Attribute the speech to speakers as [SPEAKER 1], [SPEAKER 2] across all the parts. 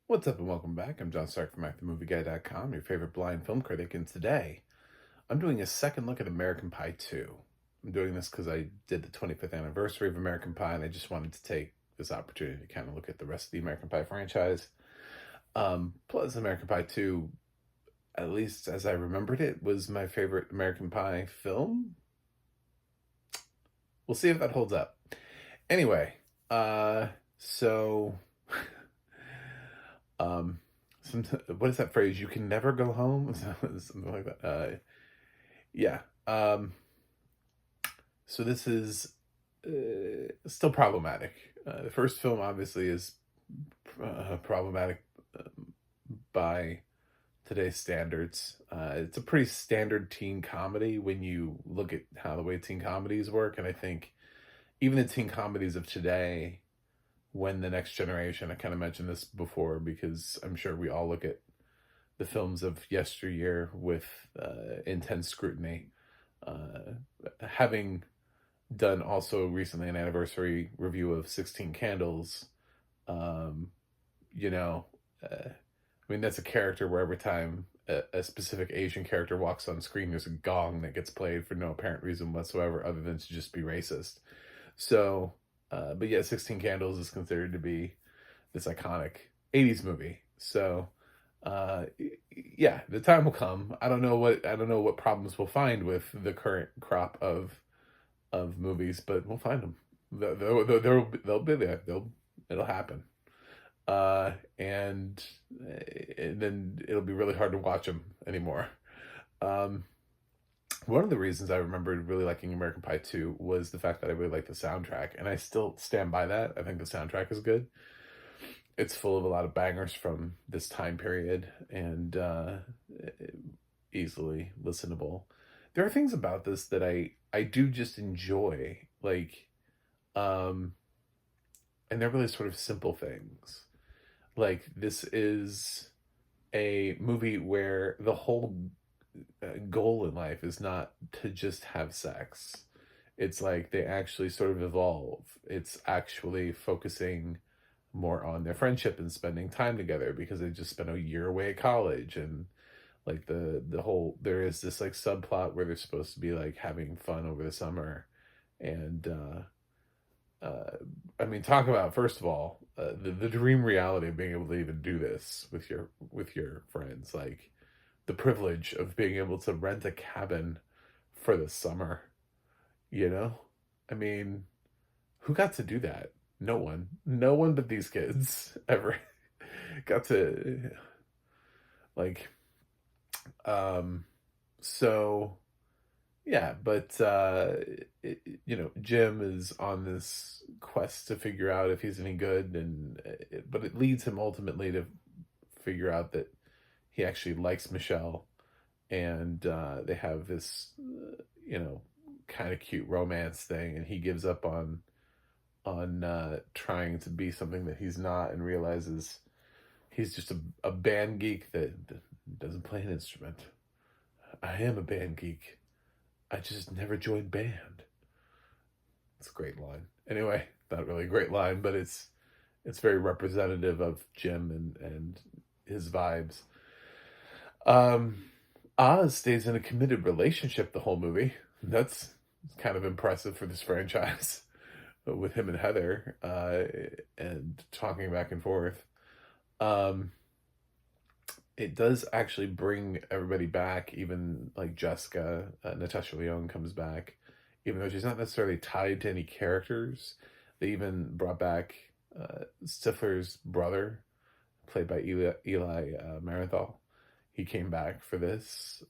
[SPEAKER 1] What's up and welcome back. I'm John Stark from AcTheMovieGuy.com, your favorite blind film critic, and today I'm doing a second look at American Pie 2. I'm doing this because I did the 25th anniversary of American Pie, and I just wanted to take this opportunity to kind of look at the rest of the American Pie franchise. Plus, American Pie 2, at least as I remembered it, was my favorite American Pie film. We'll see if that holds up. Anyway, so Um, what is that phrase? You can never go home, something like that. Yeah. So this is still problematic. The first film obviously is problematic by today's standards. It's a pretty standard teen comedy when you look at how the way teen comedies work, and I think even the teen comedies of today, when the next generation, I kind of mentioned this before because I'm sure we all look at the films of yesteryear with intense scrutiny. Having done also recently an anniversary review of 16 Candles, um, you know, I mean, that's a character where every time a specific Asian character walks on screen, there's a gong that gets played for no apparent reason whatsoever other than to just be racist. So, but yeah, 16 Candles is considered to be this iconic 80s movie. So, yeah, the time will come. I don't know what problems we'll find with the current crop of movies, but we'll find them. They'll be there. It'll happen. And then it'll be really hard to watch them anymore. Um, One of the reasons I remembered really liking American Pie 2 was the fact that I really liked the soundtrack, and I still stand by that. I think the soundtrack is good. It's full of a lot of bangers from this time period, and easily listenable. There are things about this that I do just enjoy, like, um, and they're really sort of simple things. Like, this is a movie where the whole goal in life is not to just have sex. It's like they actually sort of evolve. It's actually focusing more on their friendship and spending time together because they just spent a year away at college, and like the whole, there is this like subplot where they're supposed to be like having fun over the summer. And I mean, talk about, first of all, the dream reality of being able to even do this with your friends, like the privilege of being able to rent a cabin for the summer, you know? I mean, who got to do that? No one. No one but these kids ever got to, like, um, so yeah, but Jim is on this quest to figure out if he's any good, and but it leads him ultimately to figure out that he actually likes Michelle, and they have this, kind of cute romance thing, and he gives up on trying to be something that he's not, and realizes he's just a band geek that doesn't play an instrument. I am a band geek. I just never joined band. It's a great line. Anyway, not really a great line, but it's very representative of Jim and his vibes. Um, Oz stays in a committed relationship the whole movie. That's kind of impressive for this franchise, with him and Heather, and talking back and forth. Um, it does actually bring everybody back, even like Jessica, Natasha Lyonne comes back, even though she's not necessarily tied to any characters. They even brought back Stifler's brother, played by Eli Marienthal. He came back for this.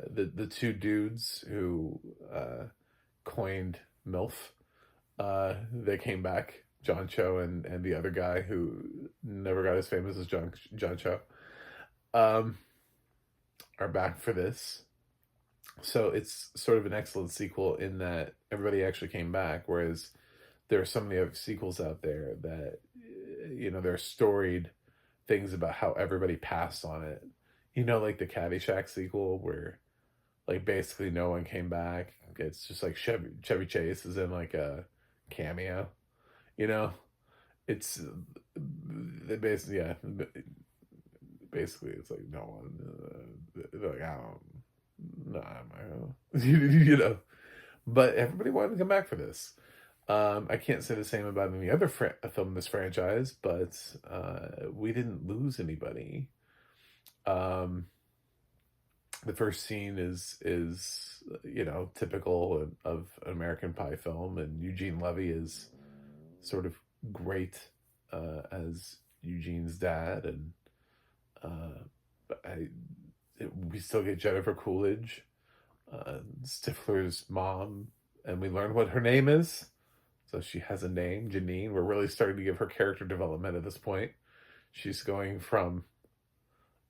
[SPEAKER 1] The two dudes who coined MILF, they came back. John Cho and the other guy who never got as famous as John Cho, um, are back for this. So it's sort of an excellent sequel in that everybody actually came back, whereas there are so many other sequels out there that, there are storied things about how everybody passed on it. Like the Caddyshack sequel where like basically no one came back. It's just like Chevy Chase is in like a cameo, you know? It's they basically, yeah. basically it's like no one, they're like, I don't, no, you know. But everybody wanted to come back for this. I can't say the same about any other film in this franchise, but we didn't lose anybody. Um, the first scene is you know, typical of an American Pie film, and Eugene Levy is sort of great as Eugene's dad, and we still get Jennifer Coolidge, Stifler's mom, and we learn what her name is. So she has a name, Janine. We're really starting to give her character development at this point. She's going from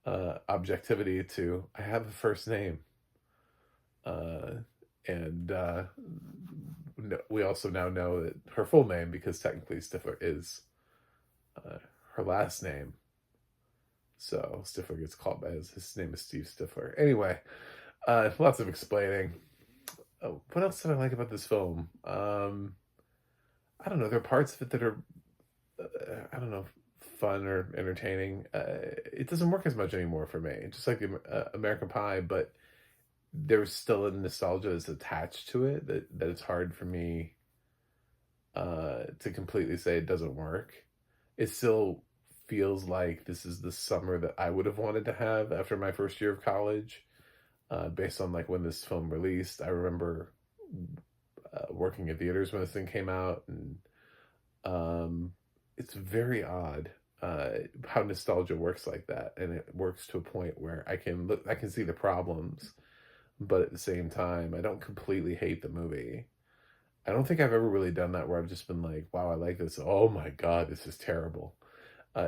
[SPEAKER 1] objectivity to I have a first name, and we also now know that her full name, because technically Stifler is her last name. So Stifler gets called by his name is Steve Stifler. Anyway, lots of explaining. What else did I like about this film? I don't know. There are parts of it that are, I don't know, fun or entertaining. It doesn't work as much anymore for me, just like American Pie, but there's still a nostalgia that's attached to it that it's hard for me to completely say it doesn't work. It still feels like this is the summer that I would have wanted to have after my first year of college, based on like when this film released. I remember working at theaters when this thing came out, and it's very odd how nostalgia works like that, and it works to a point where I can see the problems, but at the same time, I don't completely hate the movie. I don't think I've ever really done that where I've just been like, wow, I like this. Oh my God, this is terrible.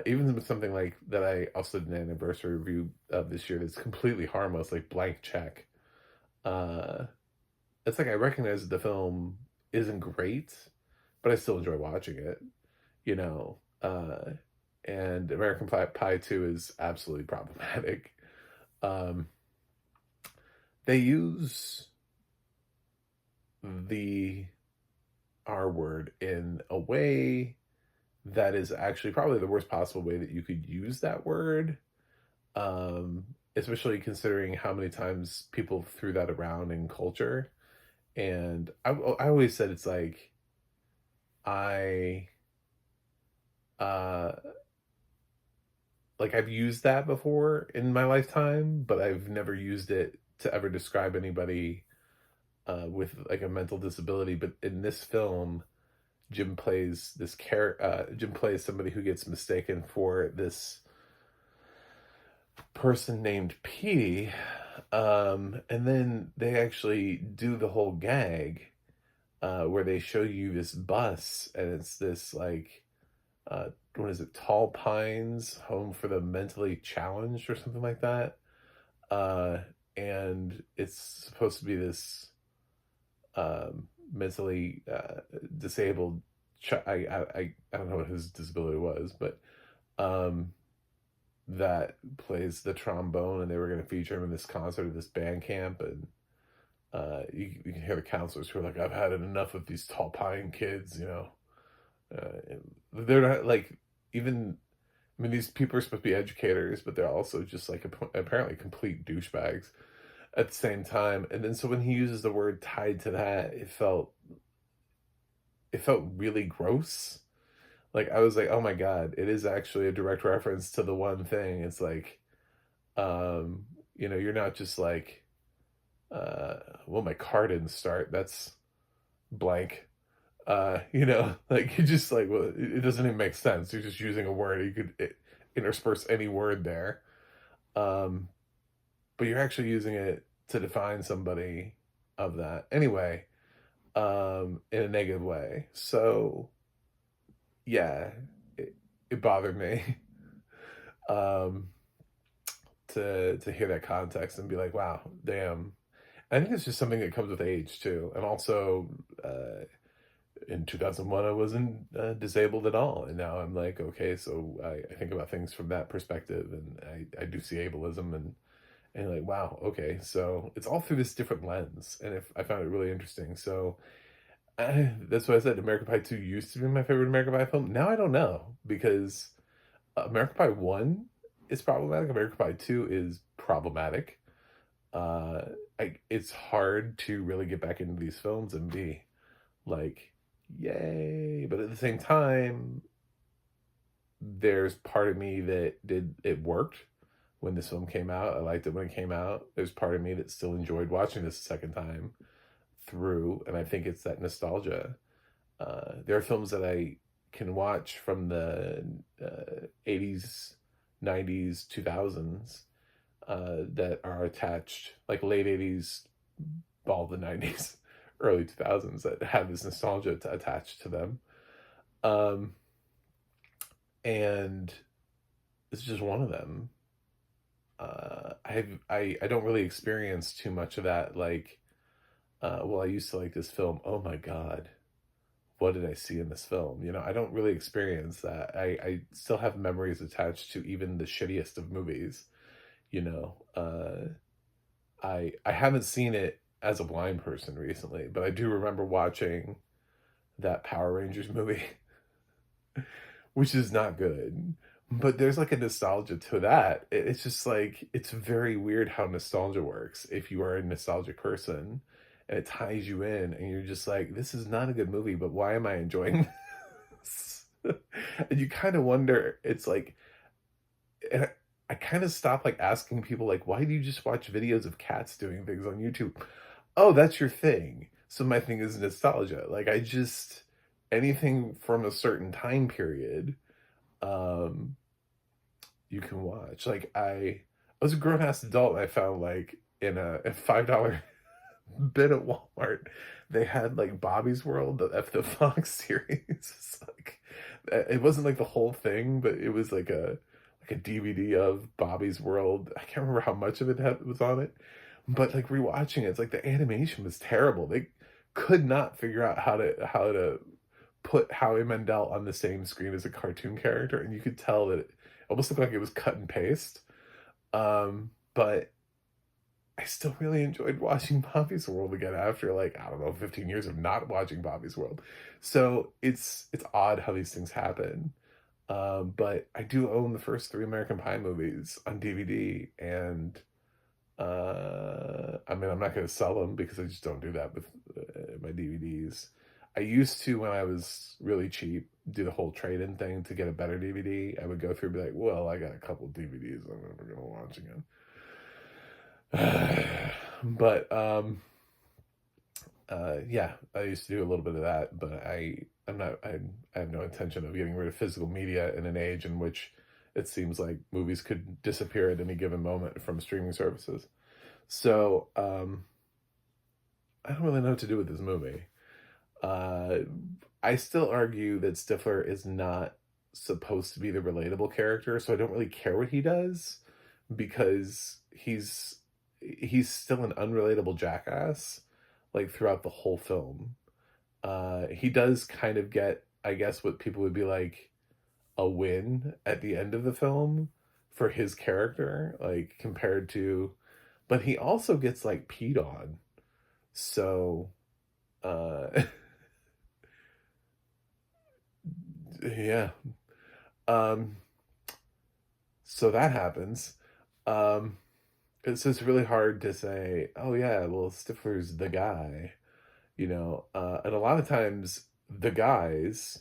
[SPEAKER 1] Even with something like that, I also did an anniversary review of this year that's completely harmless, like Blank Check. It's like I recognize that the film isn't great, but I still enjoy watching it, you know. And American Pie 2 is absolutely problematic. They use the R word in a way that is actually probably the worst possible way that you could use that word, especially considering how many times people threw that around in culture. And I always said it's like, like I've used that before in my lifetime, but I've never used it to ever describe anybody with like a mental disability. But in this film, Jim plays somebody who gets mistaken for this person named Petey, and then they actually do the whole gag where they show you this bus, and it's this like what is it, Tall Pines Home for the Mentally Challenged or something like that, and it's supposed to be this mentally disabled I don't know what his disability was, but that plays the trombone, and they were going to feature him in this concert at this band camp, and you can hear the counselors who are like, I've had enough of these Tall Pine kids, you know. They're not like, even, I mean, these people are supposed to be educators, but they're also just like apparently complete douchebags at the same time. And then so when he uses the word tied to that, it felt really gross. Like I was like, oh my God, it is actually a direct reference to the one thing. It's like, you know, you're not just like, well, my car didn't start, that's blank. You know, like you just like, well, it doesn't even make sense. You're just using a word. You could intersperse any word there. But you're actually using it to define somebody of that. Anyway, in a negative way. So yeah, it bothered me to hear that context and be like, wow, damn. I think it's just something that comes with age too. And also, in 2001, I wasn't disabled at all. And now I'm like, okay, so I think about things from that perspective, and I do see ableism, and like, wow, okay. So it's all through this different lens. And I found it really interesting. So that's why I said American Pie 2 used to be my favorite American Pie film. Now I don't know, because American Pie 1 is problematic. American Pie 2 is problematic. Uh, it's hard to really get back into these films and be like, yay. But at the same time, there's part of me that it worked when this film came out. I liked it when it came out. There's part of me that still enjoyed watching this a second time through, and I think it's that nostalgia. There are films that I can watch from the 80s, 90s, 2000s that are attached, like late 80s, all the 90s, early 2000s, that have this nostalgia attached to them. Um, and it's just one of them. I don't really experience too much of that. Like, well, I used to like this film. Oh my God, what did I see in this film? You know, I don't really experience that. I still have memories attached to even the shittiest of movies. You know, I haven't seen it as a blind person recently, but I do remember watching that Power Rangers movie, which is not good. But there's like a nostalgia to that. It's just like, it's very weird how nostalgia works. If you are a nostalgic person and it ties you in and you're just like, this is not a good movie, but why am I enjoying this? And you kind of wonder, it's like, and I kind of stop like asking people like, why do you just watch videos of cats doing things on YouTube? Oh, that's your thing. So my thing is nostalgia. Like I just, anything from a certain time period, um, you can watch. Like I was a grown ass adult and I found like in a $5 bin at Walmart, they had like Bobby's World, the Fox series. It's like, it wasn't like the whole thing, but it was like a DVD of Bobby's World. I can't remember how much of it was on it, but like rewatching it, it's like the animation was terrible. They could not figure out how to put Howie Mandel on the same screen as a cartoon character, and you could tell that it almost looked like it was cut and paste. But I still really enjoyed watching Bobby's World again after like, I don't know, 15 years of not watching Bobby's World. So it's odd how these things happen. But I do own the first three American Pie movies on DVD, and I mean, I'm not going to sell them because I just don't do that with my DVDs. I used to, when I was really cheap, do the whole trade-in thing to get a better DVD. I would go through and be like, well, I got a couple DVDs I'm never going to watch again. But yeah, I used to do a little bit of that, but I have no intention of getting rid of physical media in an age in which it seems like movies could disappear at any given moment from streaming services. So I don't really know what to do with this movie. Uh, I still argue that Stifler is not supposed to be the relatable character, so I don't really care what he does because he's still an unrelatable jackass like throughout the whole film. He does kind of get, I guess, what people would be like a win at the end of the film for his character, like compared to, but he also gets like peed on. So, uh, yeah. Um, so that happens. Um, it's just really hard to say, oh yeah, well, Stifler's the guy, you know, and a lot of times the guys,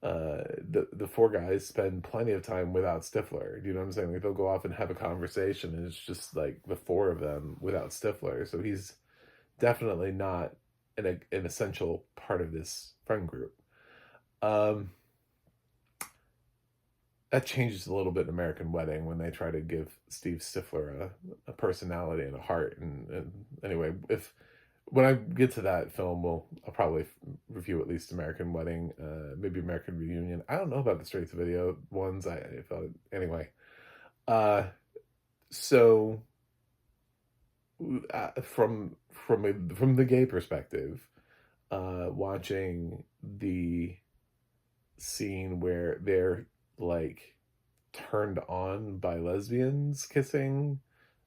[SPEAKER 1] the four guys spend plenty of time without Stifler. Do you know what I'm saying? Like they'll go off and have a conversation, and it's just like the four of them without Stifler. So he's definitely not an essential part of this friend group. Um, that changes a little bit in American Wedding when they try to give Steve Stifler a personality and a heart. And anyway, if when I get to that film, I'll probably review at least American Wedding, maybe American Reunion. I don't know about the straight to video ones. I thought anyway. Uh, so from the gay perspective, watching the scene where they're like turned on by lesbians kissing,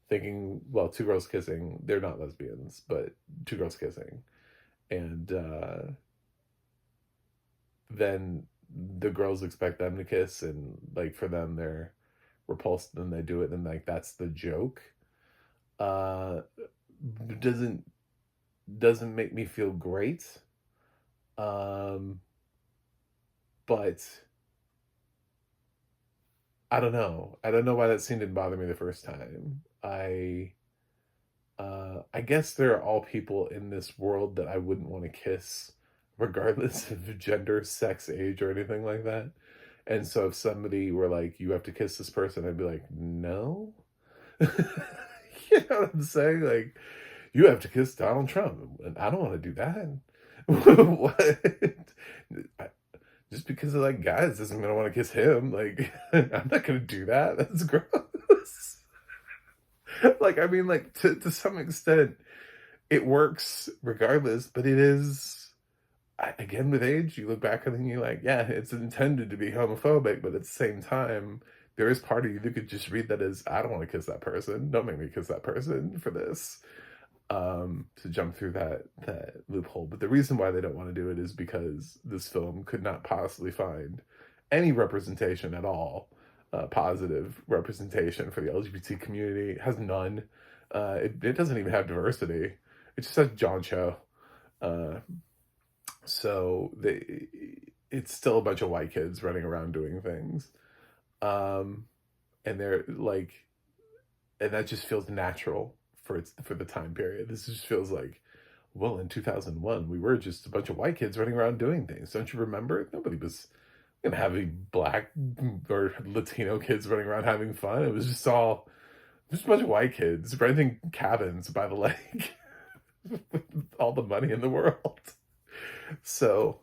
[SPEAKER 1] thinking, well, two girls kissing, they're not lesbians, but two girls kissing, and then the girls expect them to kiss, and like for them they're repulsed, and then they do it, and like that's the joke. Uh, doesn't make me feel great. Um, but I don't know. I don't know why that scene didn't bother me the first time. I guess there are all people in this world that I wouldn't want to kiss, regardless of gender, sex, age, or anything like that. And so if somebody were like, "You have to kiss this person," I'd be like, "No." You know what I'm saying? Like, you have to kiss Donald Trump, and I don't want to do that. What? Just because I like guys doesn't mean I want to kiss him. Like, I'm not gonna do that. That's gross. Like, I mean, like to some extent, it works regardless, but it is, again, with age, you look back and you're like, yeah, it's intended to be homophobic, but at the same time, there is part of you that could just read that as, I don't want to kiss that person. Don't make me kiss that person for this. To jump through that loophole. But the reason why they don't want to do it is because this film could not possibly find any representation at all, positive representation for the LGBT community. It has none. It doesn't even have diversity. It just has John Cho. So it's still a bunch of white kids running around doing things. And they're like, and that just feels natural for the time period. This just feels like, well, in 2001, we were just a bunch of white kids running around doing things. Don't you remember? Nobody was gonna have any black or Latino kids running around having fun. It was just a bunch of white kids renting cabins by the lake with all the money in the world. So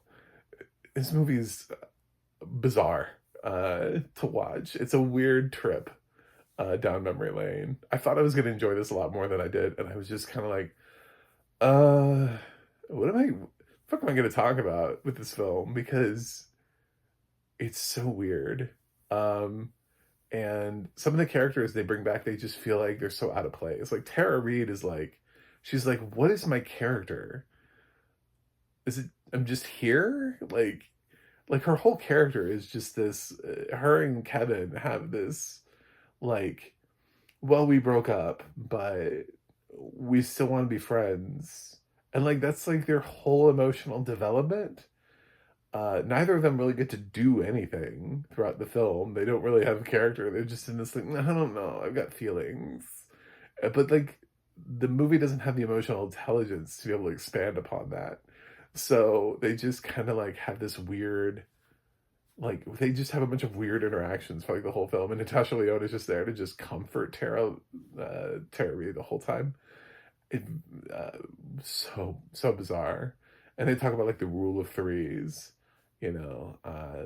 [SPEAKER 1] this movie's bizarre to watch. It's a weird trip down memory lane. I thought I was going to enjoy this a lot more than I did, and I was just kind of like, what fuck am I going to talk about with this film? Because it's so weird. And some of the characters they bring back, they just feel like they're so out of place. Like Tara Reid is like, she's like, what is my character? Is it, I'm just here? Like her whole character is just this, her and Kevin have this, like, well, we broke up, but we still want to be friends. And like, that's like their whole emotional development. Neither of them really get to do anything throughout the film. They don't really have a character. They're just in this thing, I don't know, I've got feelings. But like, the movie doesn't have the emotional intelligence to be able to expand upon that. So they just kind of like have this weird, like, they just have a bunch of weird interactions for like the whole film, and Natasha Lyonne is just there to just comfort Tara Reid the whole time. It so bizarre. And they talk about like the rule of threes. You know,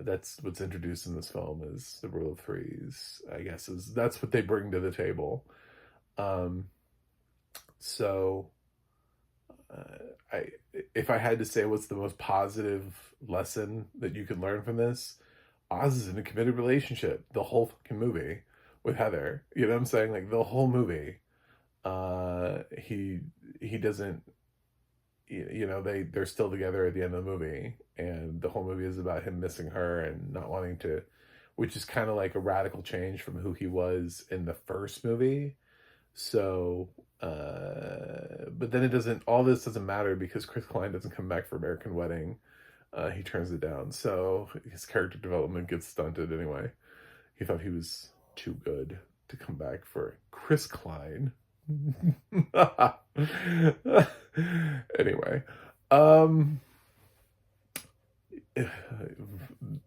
[SPEAKER 1] that's what's introduced in this film, is the rule of threes. I guess that's what they bring to the table. So if I had to say what's the most positive lesson that you could learn from this, Oz is in a committed relationship the whole fucking movie with Heather. You know what I'm saying? Like the whole movie. He doesn't, you know, they're still together at the end of the movie, and the whole movie is about him missing her and not wanting to, which is kind of like a radical change from who he was in the first movie. So, but then all this doesn't matter because Chris Klein doesn't come back for American Wedding. He turns it down. So his character development gets stunted anyway. He thought he was too good to come back for Chris Klein. Anyway,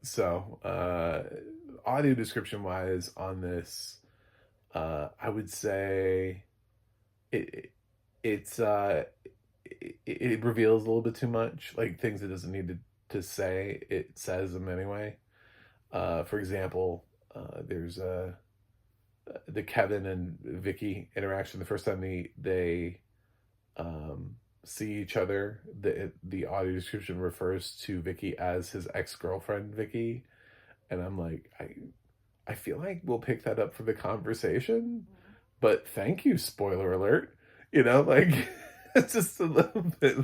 [SPEAKER 1] so audio description wise on this, I would say it reveals a little bit too much, like things it doesn't need to say. It says them anyway. For example, there's the Kevin and Vicky interaction. The first time they see each other, the audio description refers to Vicky as his ex-girlfriend Vicky, and I'm like, I feel like we'll pick that up for the conversation, but thank you, spoiler alert. You know, like, it's just a little bit.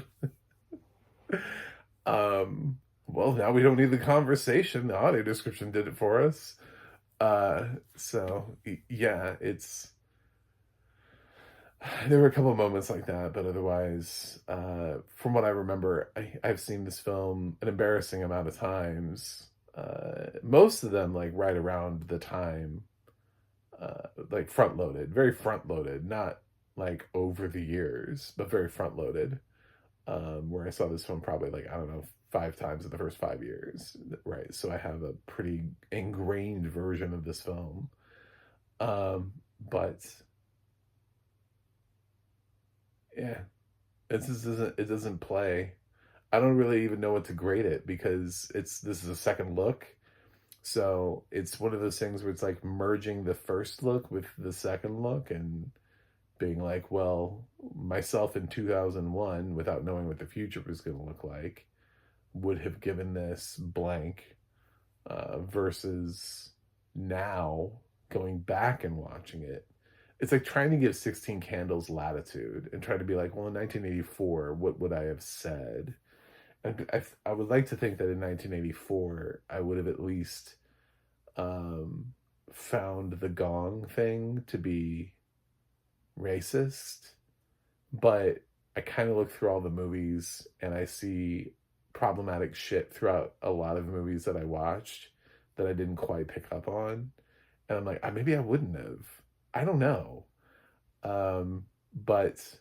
[SPEAKER 1] Well, now we don't need the conversation. The audio description did it for us. Uh, yeah, there were a couple of moments like that, but otherwise, from what I remember, I've seen this film an embarrassing amount of times. Most of them like right around the time, like front loaded, very front loaded, not like over the years, but very front loaded. Where I saw this film probably like, I don't know, 5 times in the first 5 years, right? So I have a pretty ingrained version of this film. But yeah, it doesn't play. I don't really even know what to grade it because this is a second look. So it's one of those things where it's like merging the first look with the second look and being like, well, myself in 2001, without knowing what the future was going to look like, would have given this blank, versus now going back and watching it. It's like trying to give 16 Candles latitude and try to be like, well, in 1984, what would I have said? I would like to think that in 1984, I would have at least, um, found the gong thing to be racist, but I kind of look through all the movies and I see problematic shit throughout a lot of movies that I watched that I didn't quite pick up on. And I'm like, maybe I wouldn't have. I don't know. But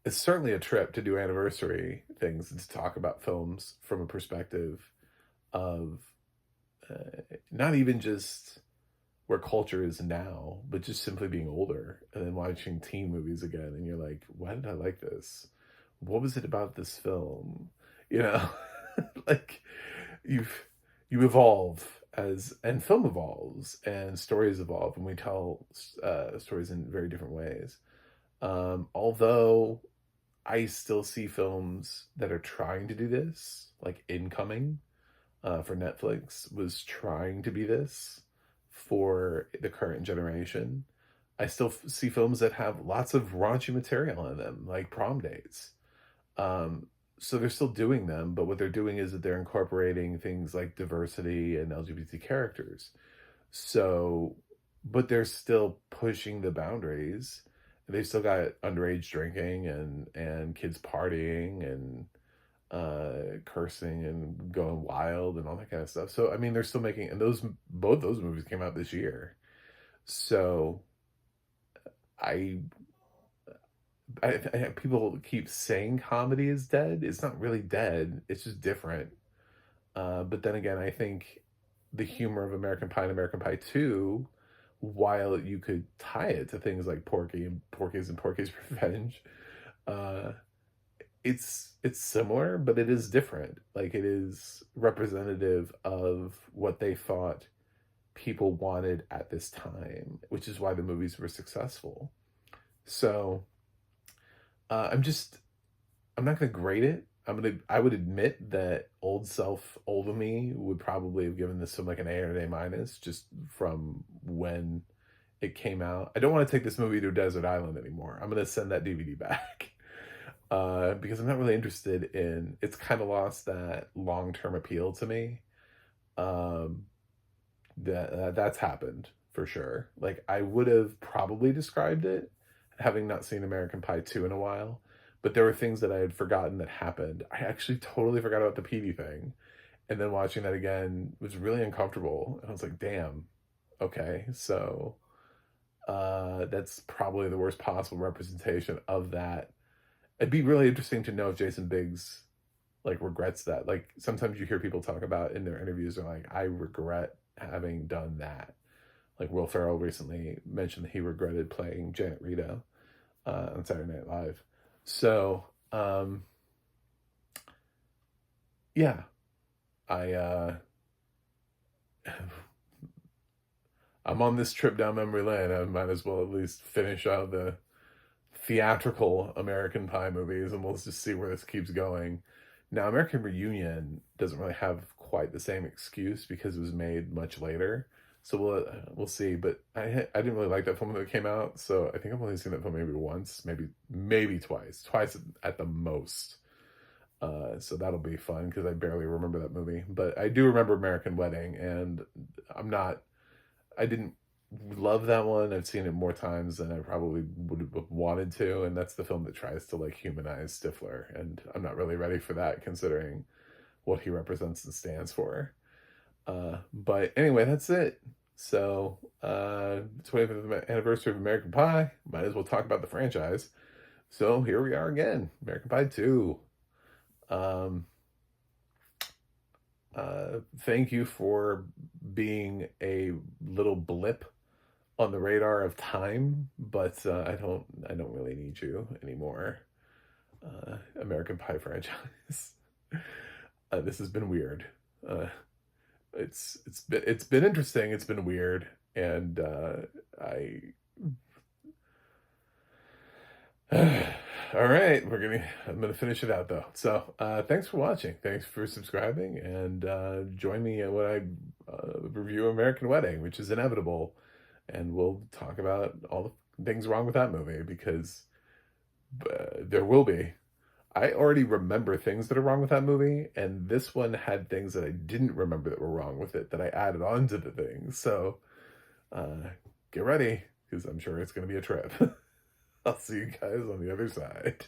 [SPEAKER 1] it's certainly a trip to do anniversary things and to talk about films from a perspective of, not even just where culture is now, but just simply being older and then watching teen movies again. And you're like, why did I like this? What was it about this film? You know, like you've, you evolve and film evolves and stories evolve and we tell, stories in very different ways. Although I still see films that are trying to do this, like Incoming, for Netflix was trying to be this for the current generation. I still see films that have lots of raunchy material in them, like Prom Dates. Um, so they're still doing them, but what they're doing is that they're incorporating things like diversity and LGBT characters. So, but they're still pushing the boundaries. They've still got underage drinking and kids partying and, cursing and going wild and all that kind of stuff. So I mean, they're still making, and those both those movies came out this year. So I, people keep saying comedy is dead. It's not really dead. It's just different. But then again, I think the humor of American Pie and American Pie 2, while you could tie it to things like Porky's Revenge, uh, it's similar, but it is different. Like it is representative of what they thought people wanted at this time, which is why the movies were successful. So, I'm not gonna grade it. I would admit that old of me would probably have given this film like an A or an A minus just from when it came out. I don't want to take this movie to a desert island anymore. I'm gonna send that DVD back. Because I'm not really interested in, it's kind of lost that long-term appeal to me. Um, that's happened for sure. Like I would have probably described it, having not seen American Pie 2 in a while, but there were things that I had forgotten that happened. I actually totally forgot about the PD thing. And then watching that again was really uncomfortable. And I was like, damn, okay. So, that's probably the worst possible representation of that. It'd be really interesting to know if Jason Biggs like regrets that. Like sometimes you hear people talk about in their interviews, they're like, I regret having done that. Like Will Ferrell recently mentioned that he regretted playing Janet Rito, on Saturday Night Live. So, yeah, I, I'm on this trip down memory lane. I might as well at least finish out the theatrical American Pie movies, and we'll just see where this keeps going. Now, American Reunion doesn't really have quite the same excuse because it was made much later. So we'll see. But I didn't really like that film when it came out, so I think I've only seen that film maybe once, maybe twice, twice at the most. So that'll be fun because I barely remember that movie. But I do remember American Wedding, and I didn't love that one. I've seen it more times than I probably would have wanted to, and that's the film that tries to like humanize Stifler, and I'm not really ready for that considering what he represents and stands for. But anyway, that's it. So, 25th anniversary of American Pie. Might as well talk about the franchise. So here we are again, American Pie 2. Um, Thank you for being a little blip on the radar of time, but I don't really need you anymore. American Pie franchise. This has been weird. It's been interesting. It's been weird, and I. All right, I'm gonna finish it out though. So thanks for watching. Thanks for subscribing, and join me when I review American Wedding, which is inevitable, and we'll talk about all the things wrong with that movie because there will be. I already remember things that are wrong with that movie, and this one had things that I didn't remember that were wrong with it that I added on to the things. So get ready because I'm sure it's going to be a trip. I'll see you guys on the other side.